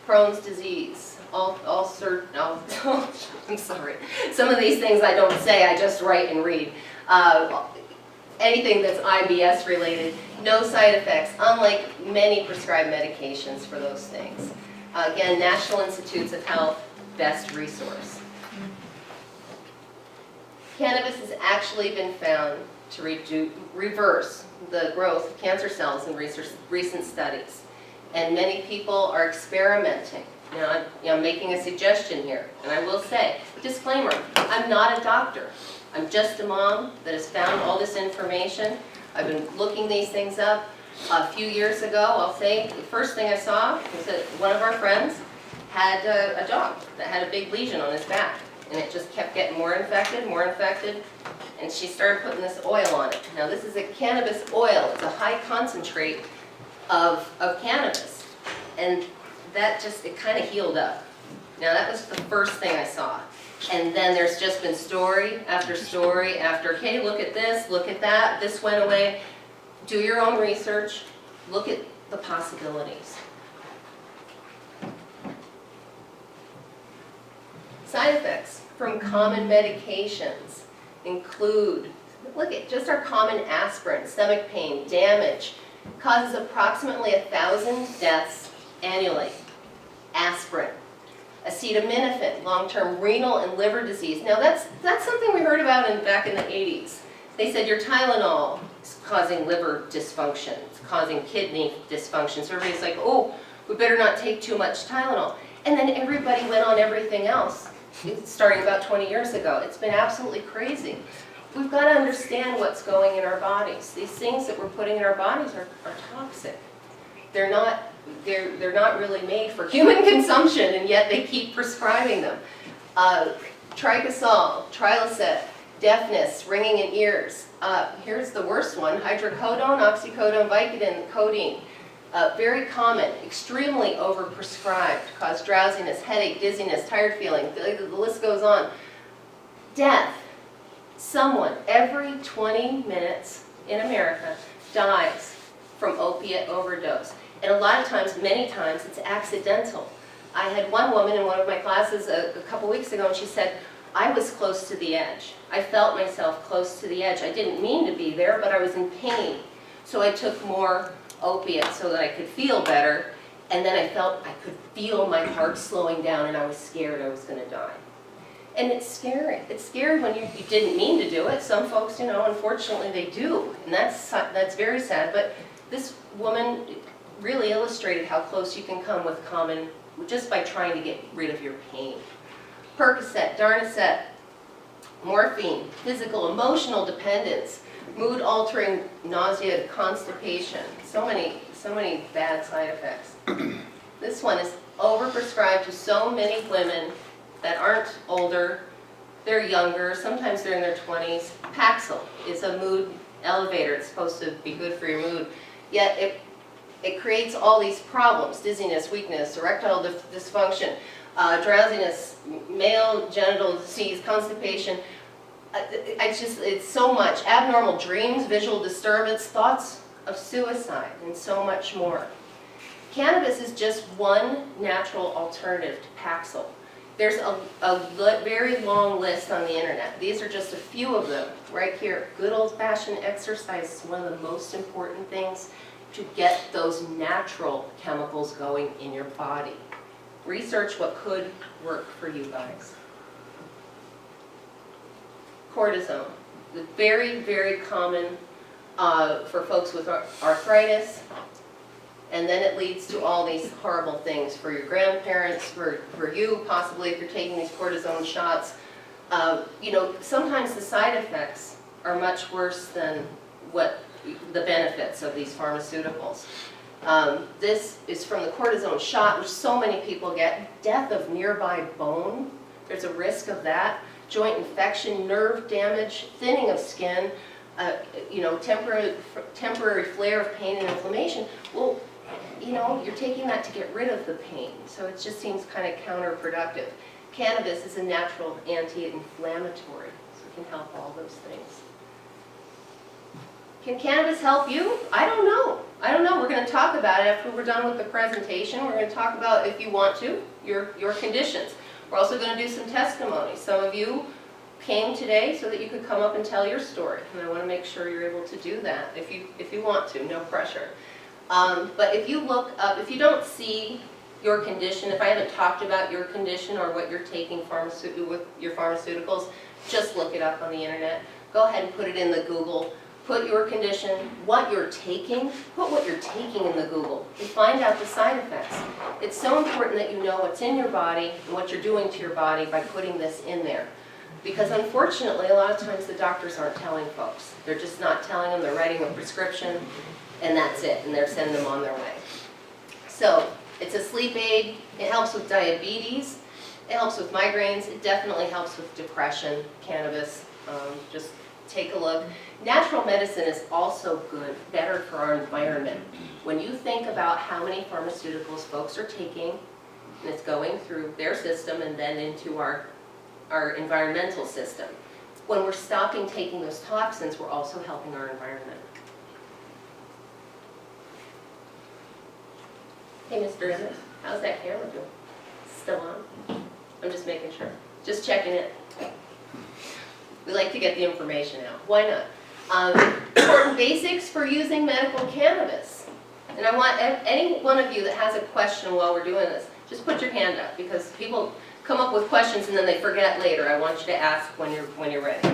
Crohn's disease, I'm sorry. Some of these things I don't say, I just write and read. Anything that's IBS related, no side effects, unlike many prescribed medications for those things. Again, National Institutes of Health, best resource. Cannabis has actually been found to reverse the growth of cancer cells in recent studies. And many people are experimenting. Now, I'm making a suggestion here, and I will say, disclaimer, I'm not a doctor. I'm just a mom that has found all this information. I've been looking these things up. A few years ago, I'll say, the first thing I saw was that one of our friends had a dog that had a big lesion on his back. And it just kept getting more infected, and she started putting this oil on it. Now this is a cannabis oil. It's a high concentrate of cannabis. And that just, it kind of healed up. Now that was the first thing I saw. And then there's just been story after story after, okay, look at this, look at that, this went away. Do your own research, look at the possibilities. Side effects from common medications include, look at just our common aspirin, stomach pain, damage, causes approximately 1,000 deaths annually. Aspirin. Acetaminophen, long-term renal and liver disease. Now that's something we heard about back in the 80s. They said your Tylenol is causing liver dysfunction, it's causing kidney dysfunction. So everybody's like, oh, we better not take too much Tylenol. And then everybody went on everything else, starting about 20 years ago. It's been absolutely crazy. We've got to understand what's going in our bodies. These things that we're putting in our bodies are toxic. They're not really made for human consumption, and yet they keep prescribing them. Tricosol, Trilocet, deafness, ringing in ears. Here's the worst one, hydrocodone, oxycodone, Vicodin, codeine. Very common, extremely overprescribed, cause drowsiness, headache, dizziness, tired feeling, the list goes on. Death. Someone every 20 minutes in America dies from opiate overdose. And a lot of times, many times, it's accidental. I had one woman in one of my classes a couple weeks ago, and she said, I was close to the edge. I felt myself close to the edge. I didn't mean to be there, but I was in pain. So I took more opiates so that I could feel better, and then I felt I could feel my heart slowing down, and I was scared I was going to die. And it's scary. It's scary when you didn't mean to do it. Some folks, you know, unfortunately they do, and that's very sad. But this woman really illustrated how close you can come with common, just by trying to get rid of your pain. Percocet, Darnacet, morphine, physical, emotional dependence, mood-altering nausea, constipation. So many bad side effects. This one is overprescribed to so many women that aren't older, they're younger, sometimes they're in their 20s. Paxil is a mood elevator. It's supposed to be good for your mood, yet it creates all these problems: dizziness, weakness, erectile dysfunction, drowsiness, male genital disease, constipation. It's so much. Abnormal dreams, visual disturbance, thoughts of suicide, and so much more. Cannabis is just one natural alternative to Paxil. There's a very long list on the internet. These are just a few of them right here. Good old-fashioned exercise is one of the most important things to get those natural chemicals going in your body. Research what could work for you guys. Cortisone, very, very common for folks with arthritis, and then it leads to all these horrible things for your grandparents, for you possibly if you're taking these cortisone shots. You know, sometimes the side effects are much worse than what the benefits of these pharmaceuticals. This is from the cortisone shot, which so many people get. Death of nearby bone, there's a risk of that. Joint infection, nerve damage, thinning of skin, you know, temporary flare of pain and inflammation. Well, you know, you're taking that to get rid of the pain, so it just seems kind of counterproductive. Cannabis is a natural anti-inflammatory, so it can help all those things. Can cannabis help you? I don't know. I don't know. We're going to talk about it after we're done with the presentation. We're going to talk about, if you want to, your conditions. We're also going to do some testimonies. Some of you came today so that you could come up and tell your story, and I want to make sure you're able to do that if you want to, no pressure. But if you look up, if you don't see your condition, if I haven't talked about your condition or what you're taking with your pharmaceuticals, just look it up on the internet. Go ahead and put it in the Google. Put your condition, what you're taking, put what you're taking in the Google and find out the side effects. It's so important that you know what's in your body and what you're doing to your body by putting this in there. Because unfortunately, a lot of times the doctors aren't telling folks. They're just not telling them, they're writing a prescription, and that's it, and they're sending them on their way. So, it's a sleep aid, it helps with diabetes, it helps with migraines, it definitely helps with depression, cannabis, just take a look. Natural medicine is also good, better for our environment. When you think about how many pharmaceuticals folks are taking, and it's going through their system and then into our environmental system, when we're stopping taking those toxins, we're also helping our environment. Hey, Mr. Emmett, how's that camera doing? Still on? I'm just making sure. Just checking it. We like to get the information out. Why not? Important basics for using medical cannabis. And I want any one of you that has a question while we're doing this, just put your hand up, because people come up with questions and then they forget later. I want you to ask when you're ready.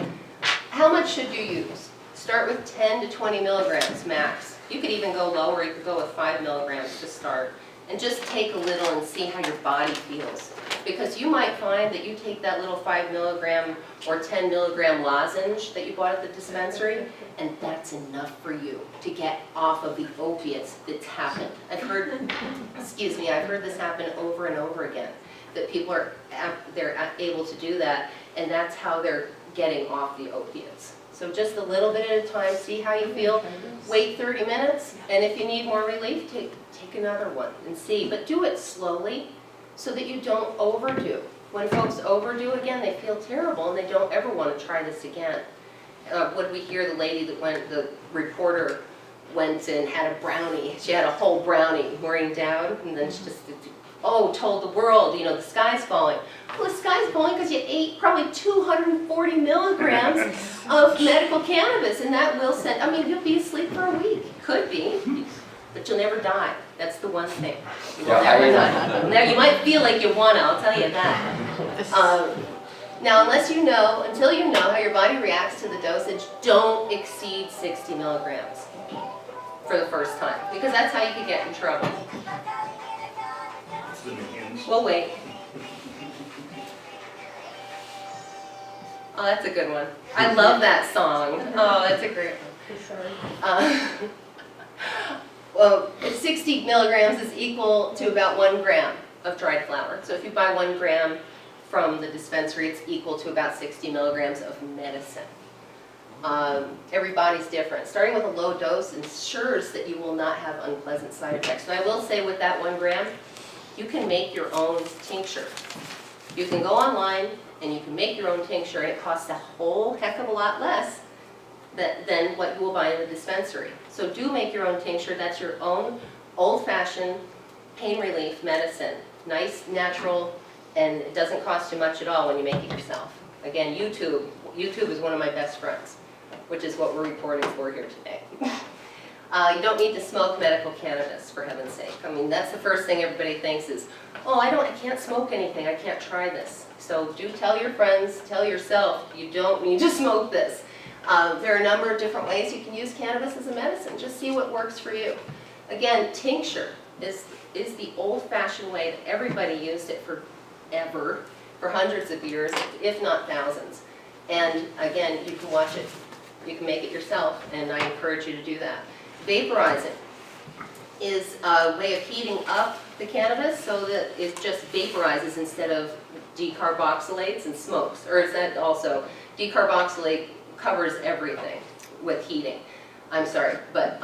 How much should you use? Start with 10 to 20 milligrams max. You could even go lower. You could go with 5 milligrams to start. And just take a little and see how your body feels. Because you might find that you take that little 5 milligram or 10 milligram lozenge that you bought at the dispensary, and that's enough for you to get off of the opiates that's happened. I've heard this happen over and over again, that people they're able to do that, and that's how they're getting off the opiates. So just a little bit at a time, see how you feel. Wait 30 minutes, and if you need more relief, take another one and see. But do it slowly so that you don't overdo. When folks overdo again, they feel terrible and they don't ever want to try this again. What did we hear? The reporter went and had a brownie. She had a whole brownie wearing down, and then she just, told the world, the sky's falling. Well, the sky's falling because you ate probably 240 milligrams of medical cannabis, and that will you'll be asleep for a week. Could be, but you'll never die. That's the one thing. You will never die. Now, you might feel like you want to, I'll tell you that. Now, until you know how your body reacts to the dosage, don't exceed 60 milligrams for the first time, because that's how you could get in trouble. We'll wait. Oh, that's a good one. I love that song. Oh, that's a great one. Well, 60 milligrams is equal to about 1 gram of dried flower. So if you buy 1 gram from the dispensary, it's equal to about 60 milligrams of medicine. Everybody's different. Starting with a low dose ensures that you will not have unpleasant side effects. And I will say with that 1 gram, you can make your own tincture. You can go online and you can make your own tincture, and it costs a whole heck of a lot less than what you will buy in the dispensary. So do make your own tincture. That's your own old-fashioned pain relief medicine. Nice, natural, and it doesn't cost you much at all when you make it yourself. Again, YouTube is one of my best friends, which is what we're reporting for here today. You don't need to smoke medical cannabis, for heaven's sake. I mean, that's the first thing everybody thinks is, I can't smoke anything, I can't try this. So do tell your friends, tell yourself, you don't need to smoke this. There are a number of different ways you can use cannabis as a medicine. Just see what works for you. Again, tincture is the old-fashioned way that everybody used it forever, for hundreds of years, if not thousands. And again, you can watch it. You can make it yourself, and I encourage you to do that. Vaporizing is a way of heating up the cannabis so that it just vaporizes instead of decarboxylates and smokes. Or is that also, decarboxylate covers everything with heating. I'm sorry, but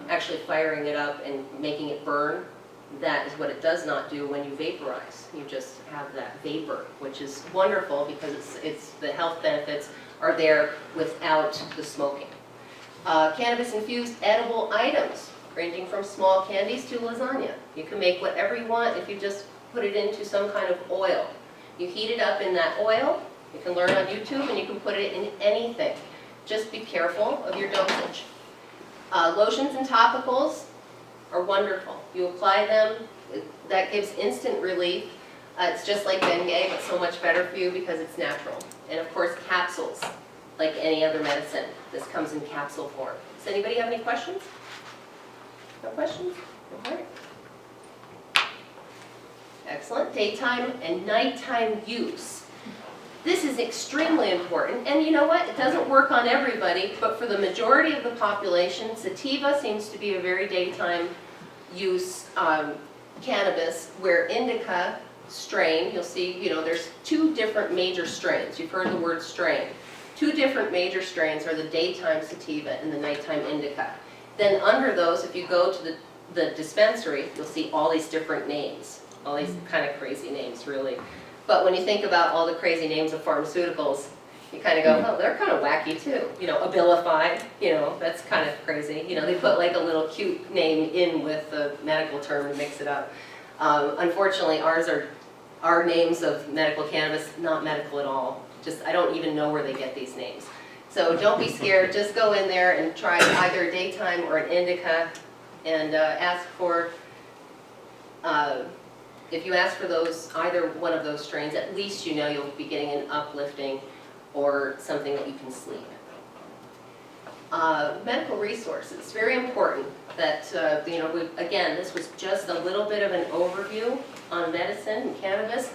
actually firing it up and making it burn, that is what it does not do when you vaporize. You just have that vapor, which is wonderful because it's the health benefits are there without the smoking. Cannabis-infused edible items, ranging from small candies to lasagna. You can make whatever you want if you just put it into some kind of oil. You heat it up in that oil. You can learn on YouTube, and you can put it in anything. Just be careful of your dosage. Lotions and topicals are wonderful. You apply them, that gives instant relief. It's just like Bengay, but so much better for you because it's natural. And of course, capsules, like any other medicine. This comes in capsule form. Does anybody have any questions? No questions? All right. Excellent. Daytime and nighttime use. This is extremely important, and you know what? It doesn't work on everybody, but for the majority of the population, sativa seems to be a very daytime use cannabis, where indica strain, you'll see, you know, there's two different major strains. You've heard the word strain. Two different major strains are the daytime sativa and the nighttime indica. Then under those, if you go to the dispensary, you'll see all these different names, all these kind of crazy names, really. But when you think about all the crazy names of pharmaceuticals, you kind of go, oh, they're kind of wacky too. You know, Abilify, you know, that's kind of crazy. You know, they put like a little cute name in with the medical term to mix it up. Unfortunately, ours are names of medical cannabis, not medical at all. Just, I don't even know where they get these names. So don't be scared, just go in there and try either a daytime or an indica, and ask for, if you ask for those, either one of those strains, at least you know you'll be getting an uplifting or something that you can sleep. Medical resources, very important that, you know, again, this was just a little bit of an overview on medicine and cannabis.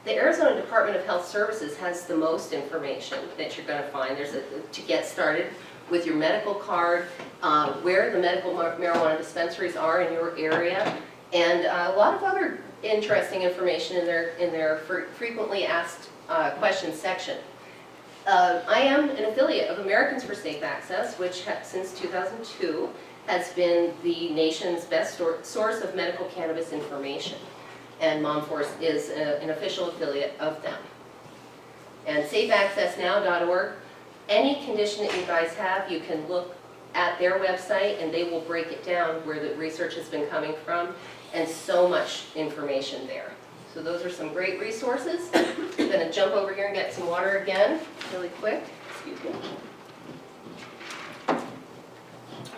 The Arizona Department of Health Services has the most information that you're going to find. There's to get started with your medical card, where the medical marijuana dispensaries are in your area, and a lot of other interesting information in their frequently asked questions section. I am an affiliate of Americans for Safe Access, which since 2002 has been the nation's best source of medical cannabis information. And MomForce is an official affiliate of them. And safeaccessnow.org, any condition that you guys have, you can look at their website and they will break it down where the research has been coming from, and so much information there. So those are some great resources. I'm going to jump over here and get some water again, really quick. Excuse me.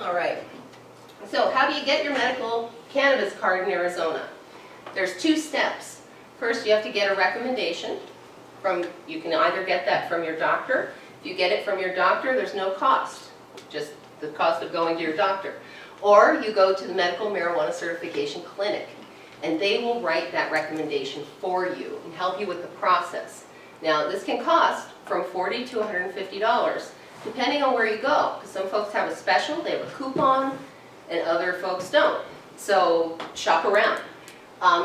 All right. So how do you get your medical cannabis card in Arizona? There's two steps. First, you have to get a recommendation from, you can either get that from your doctor. If you get it from your doctor, there's no cost, just the cost of going to your doctor. Or you go to the Medical Marijuana Certification Clinic, and they will write that recommendation for you and help you with the process. Now, this can cost from $40 to $150, depending on where you go, because some folks have a special, they have a coupon, and other folks don't. So shop around.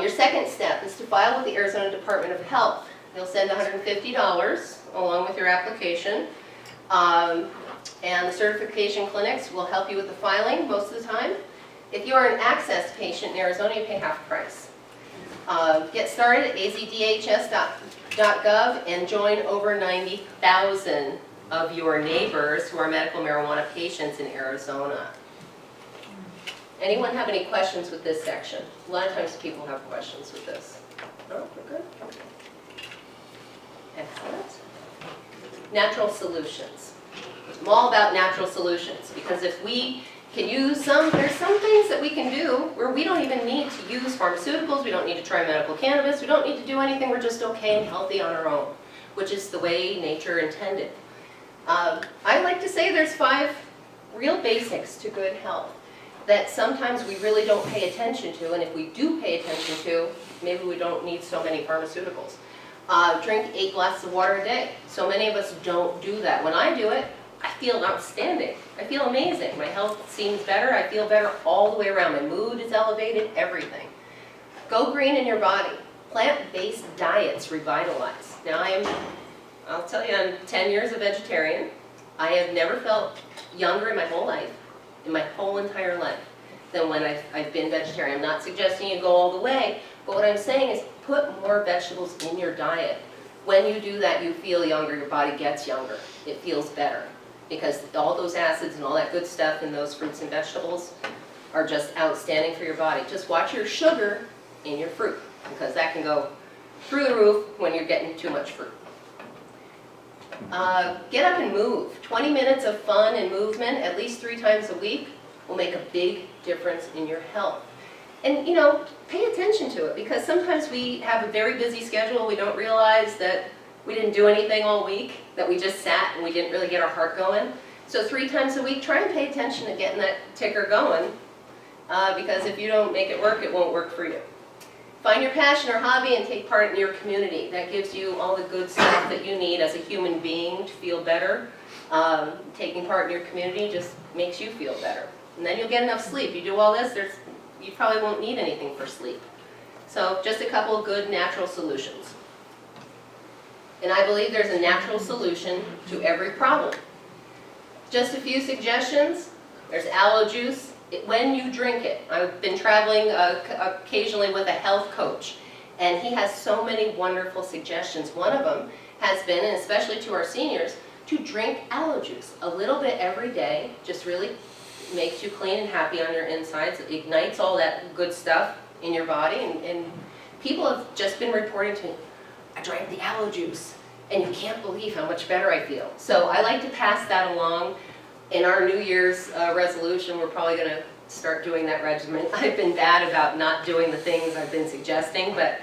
Your second step is to file with the Arizona Department of Health. They'll send $150 along with your application. And the certification clinics will help you with the filing most of the time. If you're an access patient in Arizona, you pay half price. Get started at azdhs.gov and join over 90,000 of your neighbors who are medical marijuana patients in Arizona. Anyone have any questions with this section? A lot of times people have questions with this. No, we're good? Okay. Excellent. Natural solutions. I'm all about natural solutions, because if we can use there's some things that we can do where we don't even need to use pharmaceuticals, we don't need to try medical cannabis, we don't need to do anything, we're just okay and healthy on our own, which is the way nature intended. I like to say there's 5 real basics to good health that sometimes we really don't pay attention to, and if we do pay attention to, maybe we don't need so many pharmaceuticals. Drink 8 glasses of water a day. So many of us don't do that. When I do it, I feel outstanding. I feel amazing. My health seems better. I feel better all the way around. My mood is elevated, everything. Go green in your body. Plant-based diets revitalize. Now I'll tell you, I'm 10 years a vegetarian. I have never felt younger in my whole life, in my whole entire life, than when I've been vegetarian. I'm not suggesting you go all the way, but what I'm saying is put more vegetables in your diet. When you do that, you feel younger, your body gets younger, it feels better. because all those acids and all that good stuff in those fruits and vegetables are just outstanding for your body. Just watch your sugar in your fruit, because that can go through the roof when you're getting too much fruit. Get up and move. 20 minutes of fun and movement at least 3 times a week will make a big difference in your health. And you know, pay attention to it, because sometimes we have a very busy schedule. We don't realize that we didn't do anything all week, that we just sat and we didn't really get our heart going. So 3 times a week, try and pay attention to getting that ticker going, because if you don't make it work, it won't work for you. Find your passion or hobby and take part in your community. That gives you all the good stuff that you need as a human being to feel better. Taking part in your community just makes you feel better. And then you'll get enough sleep. You do all this, you probably won't need anything for sleep. So just a couple of good natural solutions. And I believe there's a natural solution to every problem. Just a few suggestions. There's aloe juice. When you drink it, I've been traveling occasionally with a health coach, and he has so many wonderful suggestions. One of them has been, and especially to our seniors, to drink aloe juice a little bit every day. Just really makes you clean and happy on your insides. It ignites all that good stuff in your body, and people have just been reporting to me, I drank the aloe juice, and you can't believe how much better I feel. So I like to pass that along. In our New Year's resolution, we're probably going to start doing that regimen. I've been bad about not doing the things I've been suggesting, but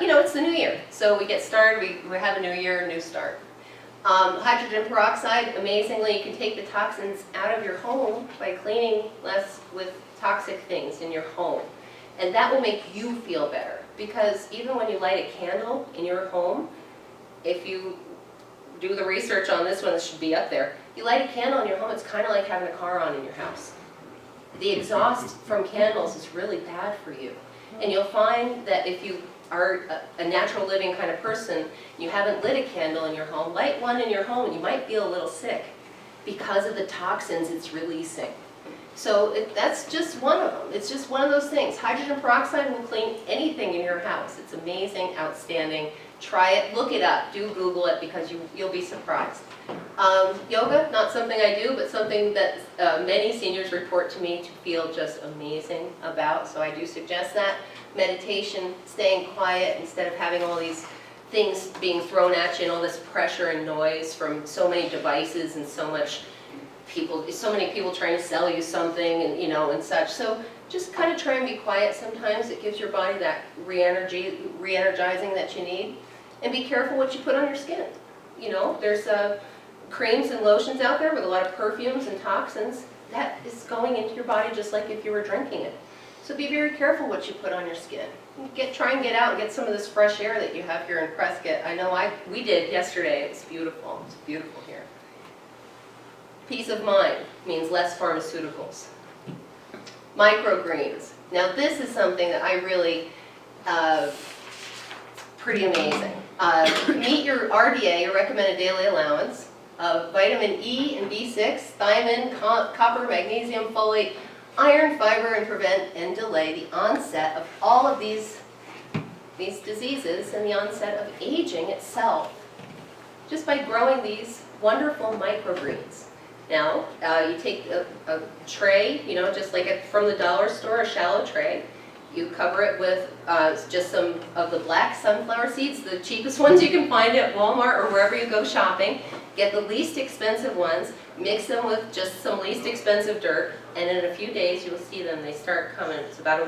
you know, it's the new year. So we get started, we have a new year, new start. Hydrogen peroxide, amazingly, you can take the toxins out of your home by cleaning less with toxic things in your home. And that will make you feel better, because even when you light a candle in your home, if you do the research on this one, it should be up there. You light a candle in your home, it's kind of like having a car on in your house. The exhaust from candles is really bad for you. And you'll find that if you are a natural living kind of person, you haven't lit a candle in your home, light one in your home, and you might feel a little sick because of the toxins it's releasing. So that's just one of them. It's just one of those things. Hydrogen peroxide will clean anything in your house. It's amazing, outstanding. Try it, look it up, do Google it, because you'll be surprised. Yoga, not something I do, but something that many seniors report to me to feel just amazing about, so I do suggest that. Meditation, staying quiet instead of having all these things being thrown at you and all this pressure and noise from so many devices and so many people trying to sell you something, and you know, and such. So just kind of try and be quiet sometimes. It gives your body that re-energizing that you need. And be careful what you put on your skin. You know, there's creams and lotions out there with a lot of perfumes and toxins. That is going into your body just like if you were drinking it. So be very careful what you put on your skin. Try and get out and get some of this fresh air that you have here in Prescott. I know we did yesterday. It was beautiful. It's beautiful here. Peace of mind means less pharmaceuticals. Microgreens. Now this is something that I really, pretty amazing. Meet your RDA, your recommended daily allowance, of vitamin E and B6, thiamine, copper, magnesium, folate, iron, fiber, and prevent and delay the onset of all of these diseases and the onset of aging itself, just by growing these wonderful microgreens. Now, you take a tray, you know, just like from the dollar store, a shallow tray. You cover it with just some of the black sunflower seeds, the cheapest ones you can find at Walmart or wherever you go shopping. Get the least expensive ones, mix them with just some least expensive dirt, and in a few days you'll see them. They start coming. It's about a